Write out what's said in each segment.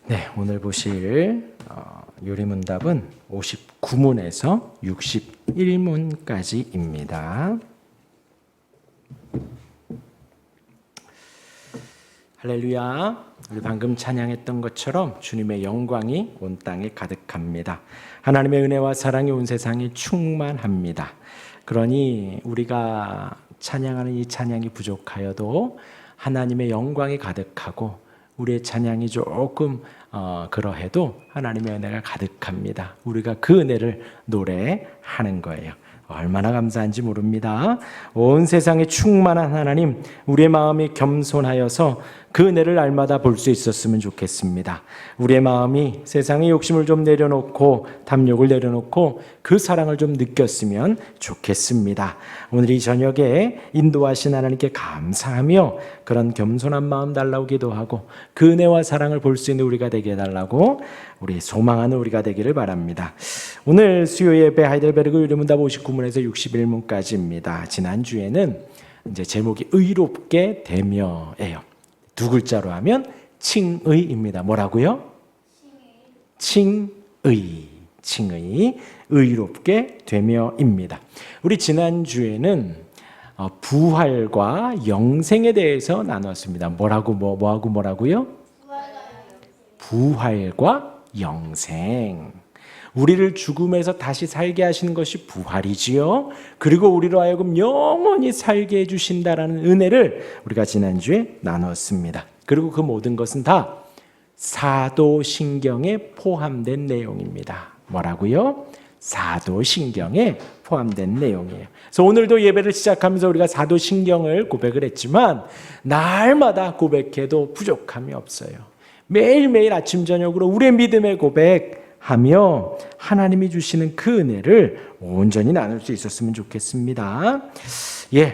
네, 오늘 보실 요리문답은 59문에서 61문까지입니다. 할렐루야. 우리 방금 찬양했던 것처럼 주님의 영광이 온 땅에 가득합니다. 하나님의 은혜와 사랑이 온 세상에 충만합니다. 그러니 우리가 찬양하는 이 찬양이 부족하여도 하나님의 영광이 가득하고 우리의 찬양이 조금 그러해도 하나님의 은혜가 가득합니다. 우리가 그 은혜를 노래하는 거예요. 얼마나 감사한지 모릅니다. 온 세상에 충만한 하나님, 우리의 마음이 겸손하여서 그 은혜를 날마다 볼 수 있었으면 좋겠습니다. 우리의 마음이 세상의 욕심을 좀 내려놓고 탐욕을 내려놓고 그 사랑을 좀 느꼈으면 좋겠습니다. 오늘 이 저녁에 인도하신 하나님께 감사하며 그런 겸손한 마음 달라고 기도하고 그 은혜와 사랑을 볼 수 있는 우리가 되게 해달라고 우리 소망하는 우리가 되기를 바랍니다. 오늘 수요 예배 하이델베르그 요리문답 59문에서 61문까지입니다. 지난주에는 이제 제목이 의롭게 되며예요. 두 글자로 하면 칭의입니다. 뭐라고요? 칭의, 의롭게 되며입니다. 우리 지난주에는 부활과 영생에 대해서 나눴습니다. 뭐라고요? 부활과 영생. 우리를 죽음에서 다시 살게 하시는 것이 부활이지요. 그리고 우리로 하여금 영원히 살게 해주신다라는 은혜를 우리가 지난주에 나눴습니다. 그리고 그 모든 것은 다 사도신경에 포함된 내용입니다. 뭐라고요? 사도신경에 포함된 내용이에요. 그래서 오늘도 예배를 시작하면서 우리가 사도신경을 고백을 했지만 날마다 고백해도 부족함이 없어요. 매일매일 아침 저녁으로 우리의 믿음의 고백하며 하나님이 주시는 그 은혜를 온전히 나눌 수 있었으면 좋겠습니다.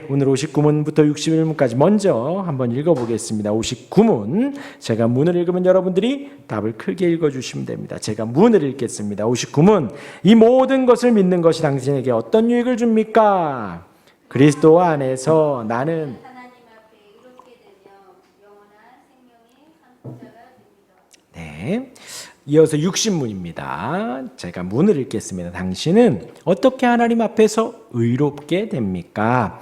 오늘 59문부터 61문까지 먼저 한번 읽어보겠습니다. 59문, 제가 문을 읽으면 여러분들이 답을 크게 읽어주시면 됩니다. 제가 문을 읽겠습니다. 59문, 이 모든 것을 믿는 것이 당신에게 어떤 유익을 줍니까? 그리스도 안에서 나는 네, 이어서 60문입니다. 제가 문을 읽겠습니다. 당신은 어떻게 하나님 앞에서 의롭게 됩니까?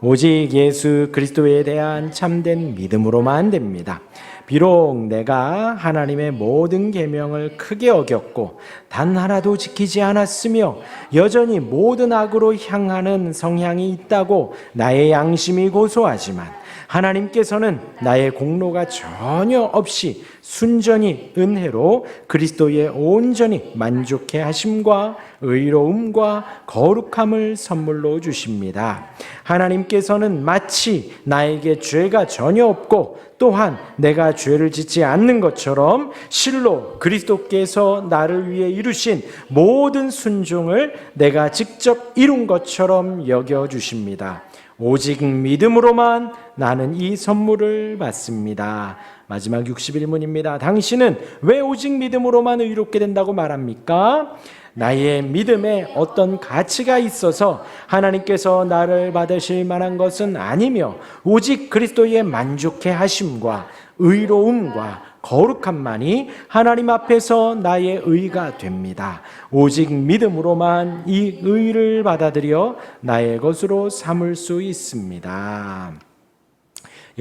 오직 예수 그리스도에 대한 참된 믿음으로만 됩니다. 비록 내가 하나님의 모든 계명을 크게 어겼고 단 하나도 지키지 않았으며 여전히 모든 악으로 향하는 성향이 있다고 나의 양심이 고소하지만 하나님께서는 나의 공로가 전혀 없이 순전히 은혜로 그리스도에 온전히 만족해 하심과 의로움과 거룩함을 선물로 주십니다. 하나님께서는 마치 나에게 죄가 전혀 없고 또한 내가 죄를 짓지 않는 것처럼 실로 그리스도께서 나를 위해 이루신 모든 순종을 내가 직접 이룬 것처럼 여겨주십니다. 오직 믿음으로만 나는 이 선물을 받습니다. 마지막 61문입니다. 당신은 왜 오직 믿음으로만 의롭게 된다고 말합니까? 나의 믿음에 어떤 가치가 있어서 하나님께서 나를 받으실 만한 것은 아니며 오직 그리스도의 만족해 하심과 의로움과 거룩함만이 하나님 앞에서 나의 의가 됩니다. 오직 믿음으로만 이 의를 받아들여 나의 것으로 삼을 수 있습니다.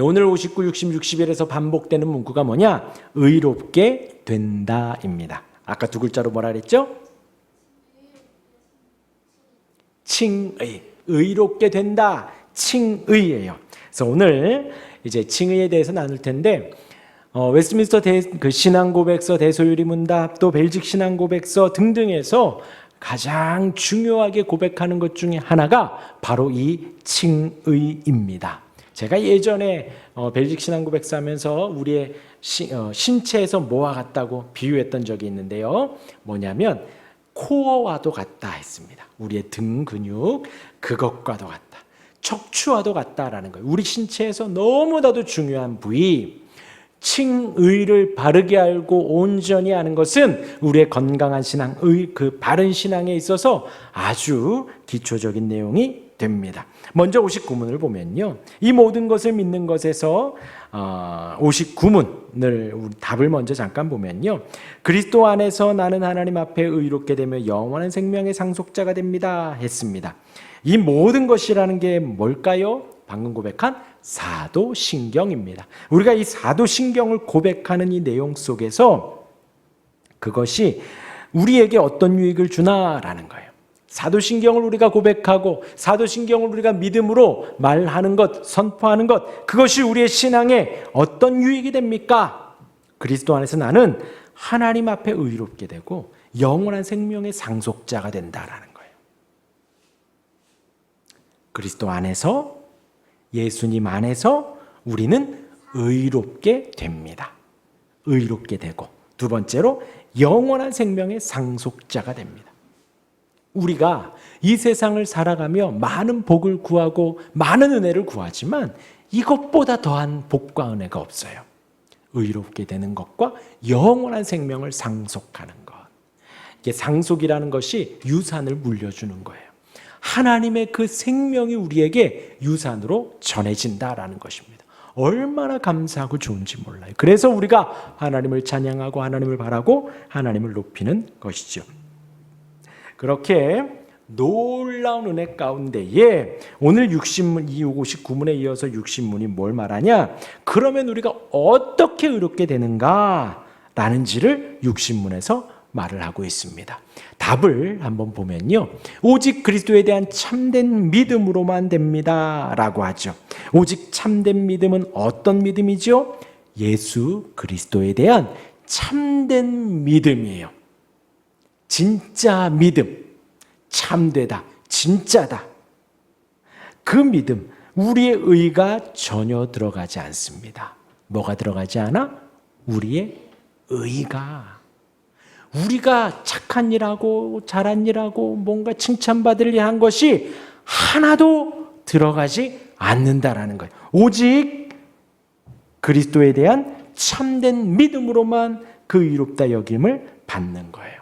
오늘 59, 60, 61에서 반복되는 문구가 뭐냐? 의롭게 된다입니다. 아까 두 글자로 뭐라 그랬죠? 칭의, 의롭게 된다, 칭의예요. 그래서 오늘 이제 칭의에 대해서 나눌 텐데 웨스트민스터 신앙고백서, 대소요리문답, 또 벨직 신앙고백서 등등에서 가장 중요하게 고백하는 것 중에 하나가 바로 이 칭의입니다. 제가 예전에 벨직 신앙고백서 하면서 우리의 신체에서 뭐와 같다고 비유했던 적이 있는데요. 뭐냐면 코어와도 같다 했습니다. 우리의 등 근육, 그것과도 같다. 척추와도 같다라는 거예요. 우리 신체에서 너무나도 중요한 부위, 칭의를 바르게 알고 온전히 아는 것은 우리의 건강한 신앙, 그 바른 신앙에 있어서 아주 기초적인 내용이 됩니다. 먼저 59문을 보면요, 이 모든 것을 믿는 것에서 59문을 우리 답을 먼저 잠깐 보면요. 그리스도 안에서 나는 하나님 앞에 의롭게 되며 영원한 생명의 상속자가 됩니다 했습니다. 이 모든 것이라는 게 뭘까요? 방금 고백한 사도신경입니다. 우리가 이 사도신경을 고백하는 이 내용 속에서 그것이 우리에게 어떤 유익을 주나라는 거예요. 사도신경을 우리가 고백하고 사도신경을 우리가 믿음으로 말하는 것, 선포하는 것, 그것이 우리의 신앙에 어떤 유익이 됩니까? 그리스도 안에서 나는 하나님 앞에 의롭게 되고 영원한 생명의 상속자가 된다라는 거예요. 그리스도 안에서, 예수님 안에서 우리는 의롭게 됩니다. 의롭게 되고, 두 번째로 영원한 생명의 상속자가 됩니다. 우리가 이 세상을 살아가며 많은 복을 구하고 많은 은혜를 구하지만 이것보다 더한 복과 은혜가 없어요. 의롭게 되는 것과 영원한 생명을 상속하는 것. 이게 상속이라는 것이 유산을 물려주는 거예요. 하나님의 그 생명이 우리에게 유산으로 전해진다라는 것입니다. 얼마나 감사하고 좋은지 몰라요. 그래서 우리가 하나님을 찬양하고 하나님을 바라고 하나님을 높이는 것이죠. 그렇게 놀라운 은혜 가운데에 오늘 60문, 이 59문에 이어서 60문이 뭘 말하냐? 그러면 우리가 어떻게 의롭게 되는가? 라는지를 60문에서 말을 하고 있습니다. 답을 한번 보면요. 오직 그리스도에 대한 참된 믿음으로만 됩니다. 라고 하죠. 오직 참된 믿음은 어떤 믿음이죠? 예수 그리스도에 대한 참된 믿음이에요. 진짜 믿음, 참되다, 진짜다. 그 믿음, 우리의 의가 전혀 들어가지 않습니다. 뭐가 들어가지 않아? 우리의 의가. 우리가 착한 일하고 잘한 일하고 뭔가 칭찬받을 일 한 것이 하나도 들어가지 않는다라는 거예요. 오직 그리스도에 대한 참된 믿음으로만 그 의롭다 여김을 받는 거예요.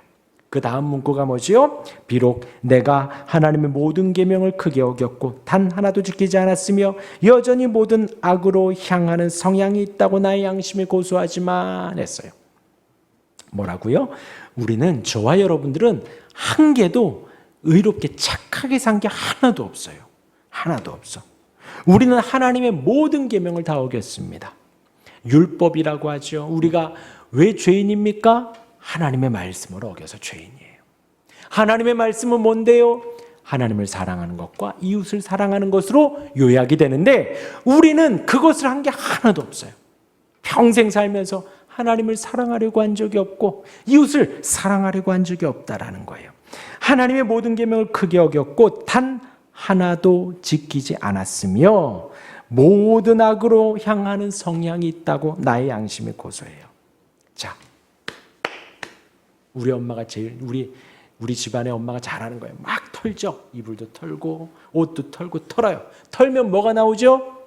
그 다음 문구가 뭐지요? 비록 내가 하나님의 모든 계명을 크게 어겼고 단 하나도 지키지 않았으며 여전히 모든 악으로 향하는 성향이 있다고 나의 양심이 고소하지만 했어요. 뭐라고요? 우리는, 저와 여러분들은 한 개도 의롭게 착하게 산 게 하나도 없어요. 하나도 없어. 우리는 하나님의 모든 계명을 다 어겼습니다. 율법이라고 하죠. 우리가 왜 죄인입니까? 하나님의 말씀을 어겨서 죄인이에요. 하나님의 말씀은 뭔데요? 하나님을 사랑하는 것과 이웃을 사랑하는 것으로 요약이 되는데 우리는 그것을 한 게 하나도 없어요. 평생 살면서 하나님을 사랑하려고 한 적이 없고 이웃을 사랑하려고 한 적이 없다라는 거예요. 하나님의 모든 계명을 크게 어겼고 단 하나도 지키지 않았으며 모든 악으로 향하는 성향이 있다고 나의 양심이 고소해요. 자, 우리 엄마가 제일 우리 집안의 엄마가 잘하는 거예요. 막 털죠. 이불도 털고 옷도 털고 털어요. 털면 뭐가 나오죠?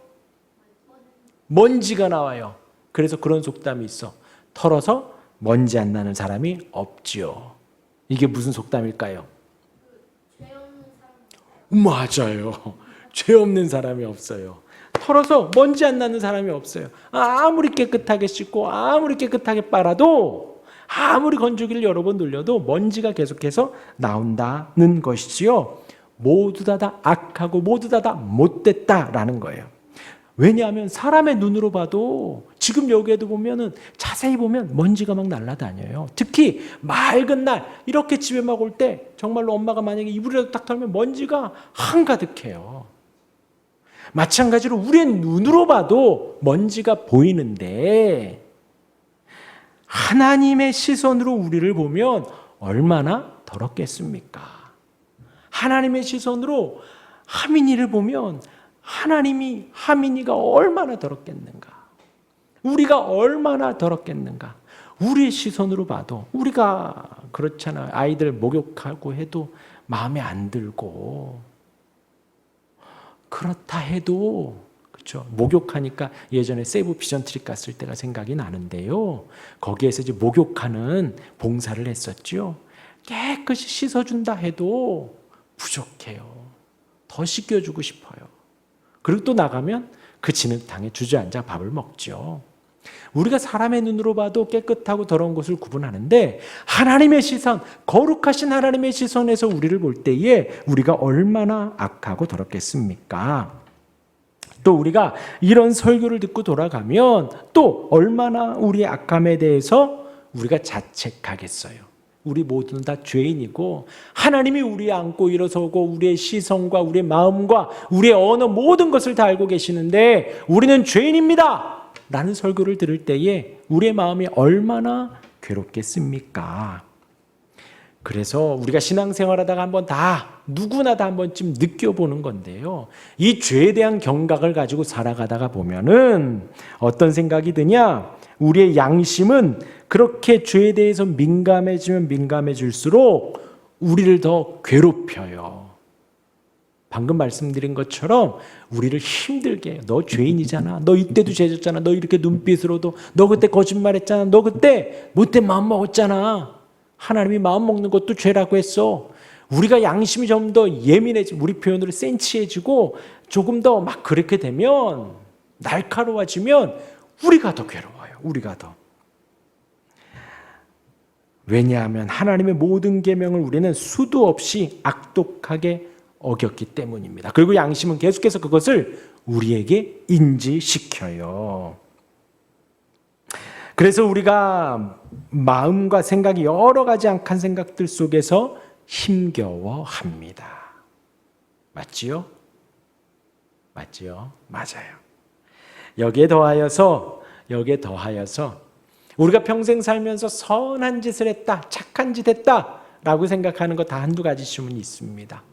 먼지가 나와요. 그래서 그런 속담이 있어. 털어서 먼지 안 나는 사람이 없지요. 이게 무슨 속담일까요? 맞아요. 죄 없는 사람이 없어요. 털어서 먼지 안 나는 사람이 없어요. 아무리 깨끗하게 씻고 아무리 깨끗하게 빨아도 아무리 건조기를 여러 번 돌려도 먼지가 계속해서 나온다는 것이지요. 모두 다 악하고 모두 다 못됐다라는 거예요. 왜냐하면 사람의 눈으로 봐도 지금 여기에도 보면은 자세히 보면 먼지가 막 날아다녀요. 특히 맑은 날 이렇게 집에 막 올 때 정말로 엄마가 만약에 이불이라도 딱 털면 먼지가 한가득해요. 마찬가지로 우리의 눈으로 봐도 먼지가 보이는데 하나님의 시선으로 우리를 보면 얼마나 더럽겠습니까? 하나님의 시선으로 하민이를 보면 하민이가 얼마나 더럽겠는가? 우리가 얼마나 더럽겠는가? 우리의 시선으로 봐도 우리가 그렇잖아요. 아이들 목욕하고 해도 마음에 안 들고 그렇다 해도 그렇죠. 목욕하니까 예전에 세부 비전 트립 갔을 때가 생각이 나는데요. 거기에서 이제 목욕하는 봉사를 했었죠. 깨끗이 씻어준다 해도 부족해요. 더 씻겨주고 싶어요. 그리고 또 나가면 그 진흙탕에 주저앉아 밥을 먹죠. 우리가 사람의 눈으로 봐도 깨끗하고 더러운 것을 구분하는데 하나님의 시선, 거룩하신 하나님의 시선에서 우리를 볼 때에 우리가 얼마나 악하고 더럽겠습니까? 또 우리가 이런 설교를 듣고 돌아가면 또 얼마나 우리의 악함에 대해서 우리가 자책하겠어요. 우리 모두는 다 죄인이고 하나님이 우리 안고 일어서고 우리의 시선과 우리의 마음과 우리의 언어 모든 것을 다 알고 계시는데 우리는 죄인입니다 라는 설교를 들을 때에 우리의 마음이 얼마나 괴롭겠습니까? 그래서 우리가 신앙생활하다가 한번 누구나 다 한 번쯤 느껴보는 건데요. 이 죄에 대한 경각을 가지고 살아가다가 보면은 어떤 생각이 드냐? 우리의 양심은 그렇게 죄에 대해서 민감해지면 민감해질수록 우리를 더 괴롭혀요. 방금 말씀드린 것처럼 우리를 힘들게 해요. 너 죄인이잖아. 너 이때도 죄졌잖아. 너 이렇게 눈빛으로도 너 그때 거짓말했잖아. 너 그때 못된 마음 먹었잖아. 하나님이 마음 먹는 것도 죄라고 했어. 우리가 양심이 좀 더 예민해지고 우리 표현으로 센치해지고 조금 더 막 그렇게 되면 날카로워지면 우리가 더 괴로워요. 우리가 더. 왜냐하면 하나님의 모든 계명을 우리는 수도 없이 악독하게 어겼기 때문입니다. 그리고 양심은 계속해서 그것을 우리에게 인지시켜요. 그래서 우리가 마음과 생각이 여러 가지 악한 생각들 속에서 힘겨워합니다. 맞지요? 맞지요? 맞아요. 여기에 더하여서 우리가 평생 살면서 선한 짓을 했다, 착한 짓 했다 라고 생각하는 거 다 한두 가지 질문이 있습니다.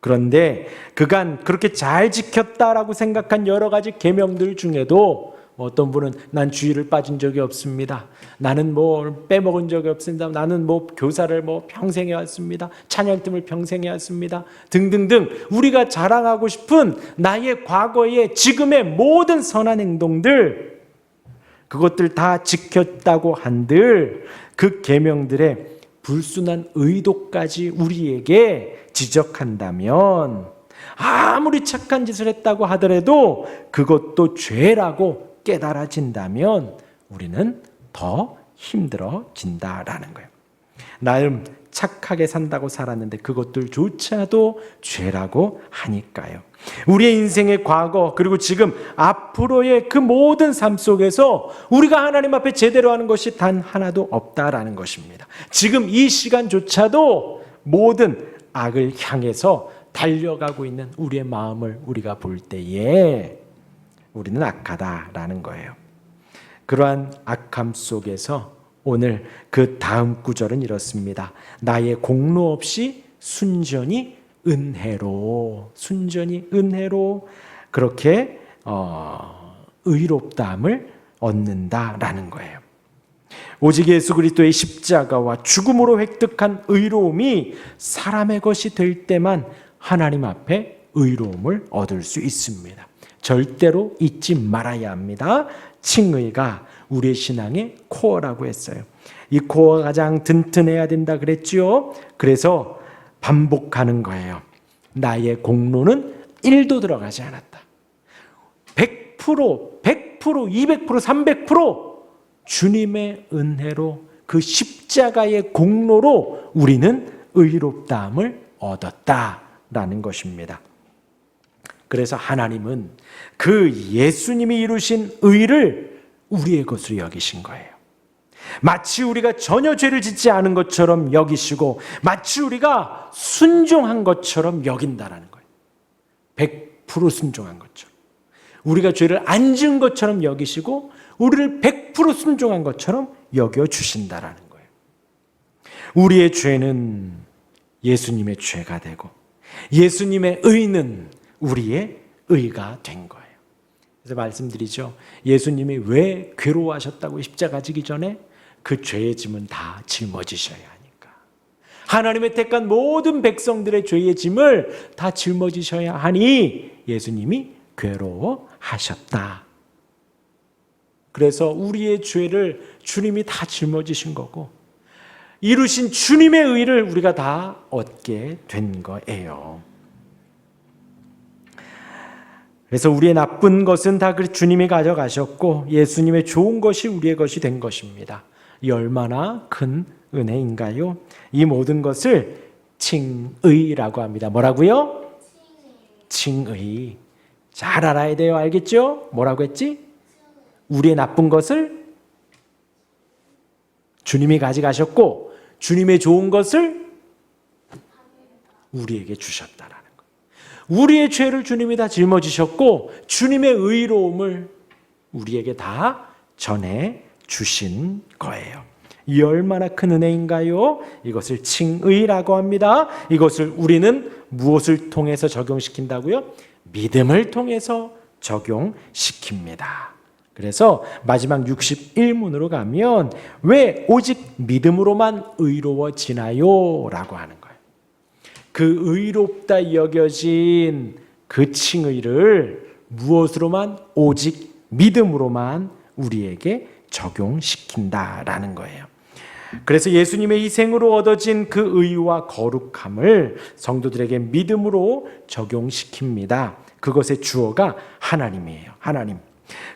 그런데 그간 그렇게 잘 지켰다라고 생각한 여러 가지 계명들 중에도 어떤 분은 난 주일을 빠진 적이 없습니다. 나는 뭐 빼먹은 적이 없습니다. 나는 뭐 교사를 뭐 평생 해왔습니다. 찬양팀을 평생 해왔습니다. 등등등 우리가 자랑하고 싶은 나의 과거의 지금의 모든 선한 행동들 그것들 다 지켰다고 한들 그 계명들의 불순한 의도까지 우리에게 지적한다면 아무리 착한 짓을 했다고 하더라도 그것도 죄라고 깨달아진다면 우리는 더 힘들어진다라는 거예요. 나름 착하게 산다고 살았는데 그것들조차도 죄라고 하니까요. 우리의 인생의 과거 그리고 지금 앞으로의 그 모든 삶 속에서 우리가 하나님 앞에 제대로 하는 것이 단 하나도 없다라는 것입니다. 지금 이 시간조차도 모든 악을 향해서 달려가고 있는 우리의 마음을 우리가 볼 때에 우리는 악하다라는 거예요. 그러한 악함 속에서 오늘 그 다음 구절은 이렇습니다. 나의 공로 없이 순전히 은혜로 그렇게 의롭다함을 얻는다라는 거예요. 오직 예수 그리스도의 십자가와 죽음으로 획득한 의로움이 사람의 것이 될 때만 하나님 앞에 의로움을 얻을 수 있습니다. 절대로 잊지 말아야 합니다. 칭의가 우리의 신앙의 코어라고 했어요. 이 코어가 가장 튼튼해야 된다 그랬죠. 그래서 반복하는 거예요. 나의 공로는 1도 들어가지 않았다. 100%, 200%, 300% 주님의 은혜로 그 십자가의 공로로 우리는 의롭다함을 얻었다라는 것입니다. 그래서 하나님은 그 예수님이 이루신 의를 우리의 것으로 여기신 거예요. 마치 우리가 전혀 죄를 짓지 않은 것처럼 여기시고 마치 우리가 순종한 것처럼 여긴다라는 거예요. 100% 순종한 것처럼. 우리가 죄를 안 지은 것처럼 여기시고 우리를 100% 순종한 것처럼 여겨주신다라는 거예요. 우리의 죄는 예수님의 죄가 되고 예수님의 의는 우리의 의가 된 거예요. 그래서 말씀드리죠. 예수님이 왜 괴로워하셨다고 십자가 지기 전에 그 죄의 짐은 다 짊어지셔야 하니까. 하나님의 택한 모든 백성들의 죄의 짐을 다 짊어지셔야 하니 예수님이 괴로워하셨다. 그래서 우리의 죄를 주님이 다 짊어지신 거고 이루신 주님의 의를 우리가 다 얻게 된 거예요. 그래서 우리의 나쁜 것은 다 주님이 가져가셨고 예수님의 좋은 것이 우리의 것이 된 것입니다. 이 얼마나 큰 은혜인가요? 이 모든 것을 칭의라고 합니다. 뭐라고요? 칭의. 잘 알아야 돼요. 알겠죠? 뭐라고 했지? 우리의 나쁜 것을 주님이 가져가셨고 주님의 좋은 것을 우리에게 주셨다라는 거예요. 우리의 죄를 주님이 다 짊어지셨고 주님의 의로움을 우리에게 다 전해 주신 거예요. 이 얼마나 큰 은혜인가요? 이것을 칭의라고 합니다. 이것을 우리는 무엇을 통해서 적용시킨다고요? 믿음을 통해서 적용시킵니다. 그래서 마지막 61문으로 가면 왜 오직 믿음으로만 의로워지나요? 라고 하는 거예요. 그 의롭다 여겨진 그 칭의를 무엇으로만? 오직 믿음으로만 우리에게 적용시킨다라는 거예요. 그래서 예수님의 희생으로 얻어진 그 의와 거룩함을 성도들에게 믿음으로 적용시킵니다. 그것의 주어가 하나님이에요. 하나님.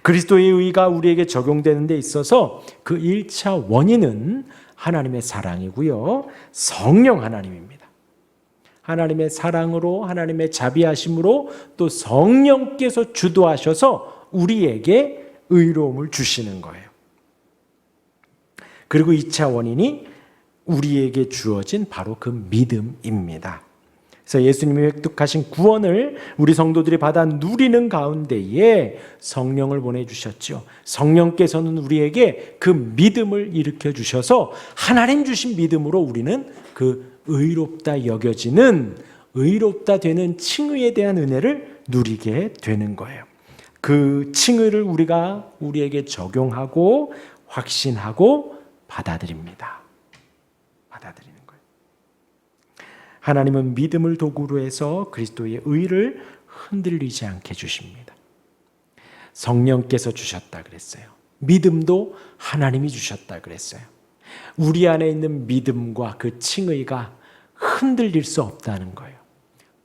그리스도의 의가 우리에게 적용되는 데 있어서 그 1차 원인은 하나님의 사랑이고요. 성령 하나님입니다. 하나님의 사랑으로 하나님의 자비하심으로 또 성령께서 주도하셔서 우리에게 의로움을 주시는 거예요. 그리고 2차 원인이 우리에게 주어진 바로 그 믿음입니다. 그래서 예수님이 획득하신 구원을 우리 성도들이 받아 누리는 가운데에 성령을 보내주셨죠. 성령께서는 우리에게 그 믿음을 일으켜 주셔서 하나님 주신 믿음으로 우리는 그 의롭다 여겨지는 의롭다 되는 칭의에 대한 은혜를 누리게 되는 거예요. 그 칭의를 우리가 우리에게 적용하고 확신하고 받아들입니다. 받아들이는 거예요. 하나님은 믿음을 도구로 해서 그리스도의 의를 흔들리지 않게 주십니다. 성령께서 주셨다 그랬어요. 믿음도 하나님이 주셨다 그랬어요. 우리 안에 있는 믿음과 그 칭의가 흔들릴 수 없다는 거예요.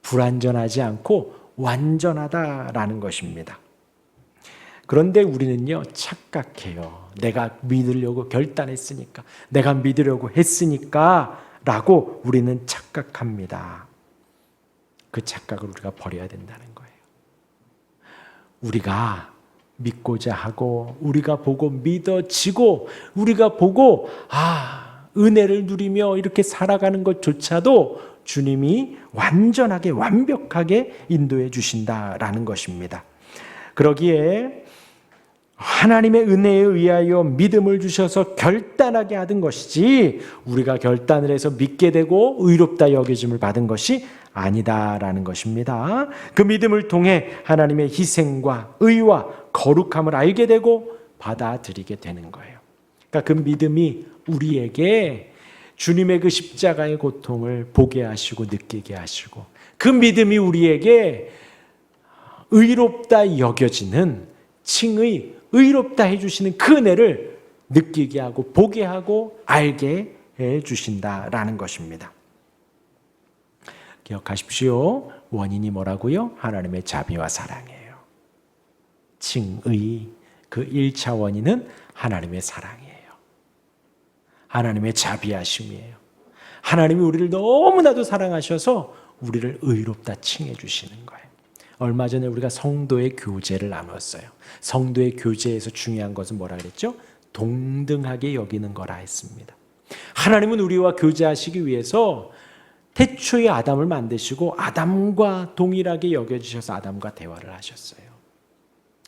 불완전하지 않고 완전하다라는 것입니다. 그런데 우리는요, 착각해요. 내가 믿으려고 결단했으니까, 내가 믿으려고 했으니까 라고 우리는 착각합니다. 그 착각을 우리가 버려야 된다는 거예요. 우리가 믿고자 하고, 우리가 보고 믿어지고, 우리가 보고 은혜를 누리며 이렇게 살아가는 것조차도 주님이 완전하게 완벽하게 인도해 주신다라는 것입니다. 그러기에 하나님의 은혜에 의하여 믿음을 주셔서 결단하게 하던 것이지 우리가 결단을 해서 믿게 되고 의롭다 여겨짐을 받은 것이 아니다라는 것입니다. 그 믿음을 통해 하나님의 희생과 의와 거룩함을 알게 되고 받아들이게 되는 거예요. 그러니까 그 믿음이 우리에게 주님의 그 십자가의 고통을 보게 하시고 느끼게 하시고 그 믿음이 우리에게 의롭다 여겨지는 칭의 의롭다 해주시는 그 은혜를 느끼게 하고 보게 하고 알게 해주신다라는 것입니다. 기억하십시오. 원인이 뭐라고요? 하나님의 자비와 사랑이에요. 칭의 그 1차 원인은 하나님의 사랑이에요. 하나님의 자비하심이에요. 하나님이 우리를 너무나도 사랑하셔서 우리를 의롭다 칭해 주시는 거예요. 얼마 전에 우리가 성도의 교제를 나눴어요. 성도의 교제에서 중요한 것은 뭐라 그랬죠? 동등하게 여기는 거라 했습니다. 하나님은 우리와 교제하시기 위해서 태초에 아담을 만드시고 아담과 동일하게 여겨주셔서 아담과 대화를 하셨어요.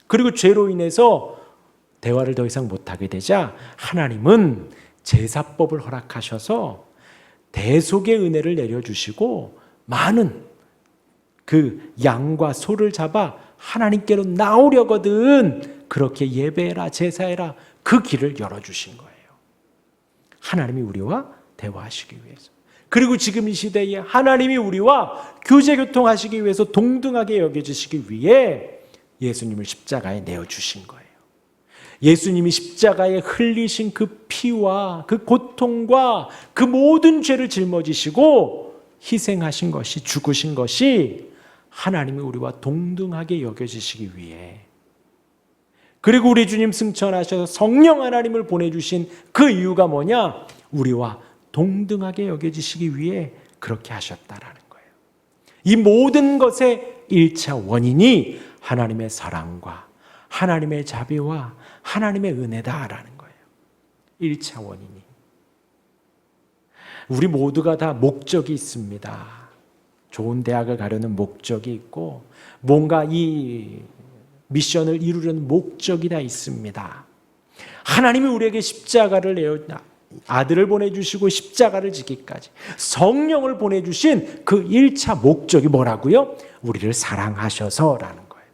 그리고 죄로 인해서 대화를 더 이상 못하게 되자 하나님은 제사법을 허락하셔서 대속의 은혜를 내려주시고 많은 그 양과 소를 잡아 하나님께로 나오려거든 그렇게 예배해라 제사해라 그 길을 열어주신 거예요. 하나님이 우리와 대화하시기 위해서. 그리고 지금 이 시대에 하나님이 우리와 교제교통하시기 위해서 동등하게 여겨주시기 위해 예수님을 십자가에 내어주신 거예요. 예수님이 십자가에 흘리신 그 피와 그 고통과 그 모든 죄를 짊어지시고 희생하신 것이 죽으신 것이 하나님이 우리와 동등하게 여겨지시기 위해, 그리고 우리 주님 승천하셔서 성령 하나님을 보내주신 그 이유가 뭐냐? 우리와 동등하게 여겨지시기 위해 그렇게 하셨다라는 거예요. 이 모든 것의 1차 원인이 하나님의 사랑과 하나님의 자비와 하나님의 은혜다라는 거예요. 1차 원인이. 우리 모두가 다 목적이 있습니다. 좋은 대학을 가려는 목적이 있고 뭔가 이 미션을 이루려는 목적이 다 있습니다. 하나님이 우리에게 십자가를 내어 아들을 보내주시고 십자가를 지기까지 성령을 보내주신 그 1차 목적이 뭐라고요? 우리를 사랑하셔서라는 거예요.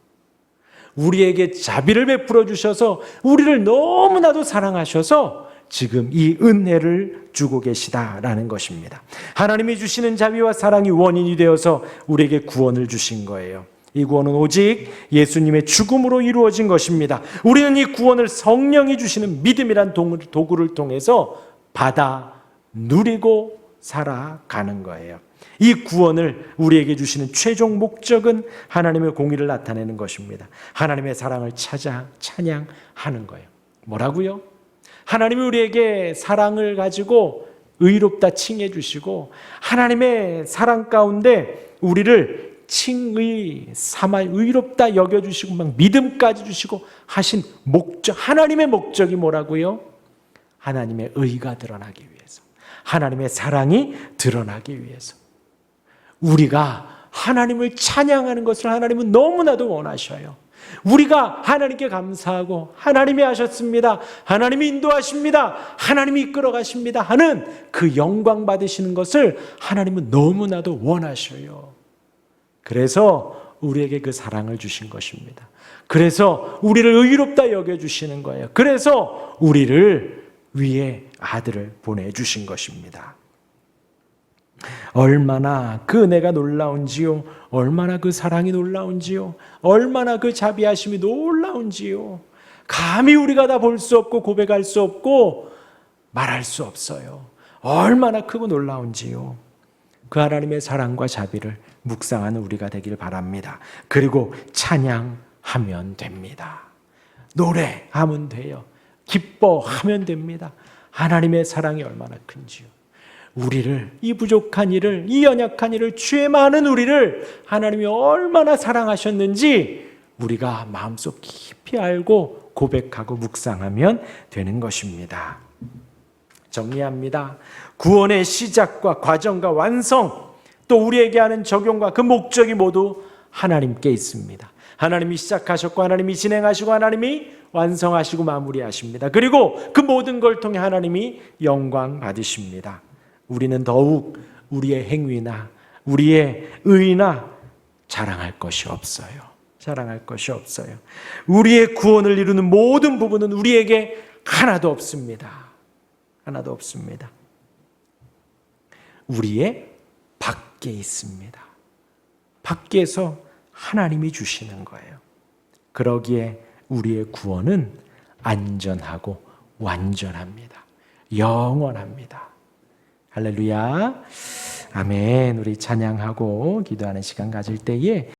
우리에게 자비를 베풀어 주셔서 우리를 너무나도 사랑하셔서 지금 이 은혜를 주고 계시다라는 것입니다. 하나님이 주시는 자비와 사랑이 원인이 되어서 우리에게 구원을 주신 거예요. 이 구원은 오직 예수님의 죽음으로 이루어진 것입니다. 우리는 이 구원을 성령이 주시는 믿음이란 도구를 통해서 받아 누리고 살아가는 거예요. 이 구원을 우리에게 주시는 최종 목적은 하나님의 공의를 나타내는 것입니다. 하나님의 사랑을 찾아 찬양하는 거예요. 뭐라고요? 하나님이 우리에게 사랑을 가지고 의롭다 칭해 주시고 하나님의 사랑 가운데 우리를 칭의 삼아 의롭다 여겨주시고 막 믿음까지 주시고 하신 목적, 하나님의 목적이 뭐라고요? 하나님의 의가 드러나기 위해서, 하나님의 사랑이 드러나기 위해서, 우리가 하나님을 찬양하는 것을 하나님은 너무나도 원하셔요. 우리가 하나님께 감사하고 하나님이 하셨습니다, 하나님이 인도하십니다, 하나님이 이끌어 가십니다 하는 그 영광 받으시는 것을 하나님은 너무나도 원하셔요. 그래서 우리에게 그 사랑을 주신 것입니다. 그래서 우리를 의롭다 여겨주시는 거예요. 그래서 우리를 위해 아들을 보내주신 것입니다. 얼마나 그 은혜가 놀라운지요, 얼마나 그 사랑이 놀라운지요, 얼마나 그 자비하심이 놀라운지요. 감히 우리가 다 볼 수 없고 고백할 수 없고 말할 수 없어요. 얼마나 크고 놀라운지요. 그 하나님의 사랑과 자비를 묵상하는 우리가 되길 바랍니다. 그리고 찬양하면 됩니다. 노래하면 돼요. 기뻐하면 됩니다. 하나님의 사랑이 얼마나 큰지요. 우리를, 이 부족한 일을, 이 연약한 일을, 죄 많은 우리를 하나님이 얼마나 사랑하셨는지 우리가 마음속 깊이 알고 고백하고 묵상하면 되는 것입니다. 정리합니다. 구원의 시작과 과정과 완성, 또 우리에게 하는 적용과 그 목적이 모두 하나님께 있습니다. 하나님이 시작하셨고 하나님이 진행하시고 하나님이 완성하시고 마무리하십니다. 그리고 그 모든 걸 통해 하나님이 영광 받으십니다. 우리는 더욱 우리의 행위나 우리의 의나 자랑할 것이 없어요. 자랑할 것이 없어요. 우리의 구원을 이루는 모든 부분은 우리에게 하나도 없습니다. 하나도 없습니다. 우리의 밖에 있습니다. 밖에서 하나님이 주시는 거예요. 그러기에 우리의 구원은 안전하고 완전합니다. 영원합니다. 할렐루야. 아멘. 우리 찬양하고 기도하는 시간 가질 때에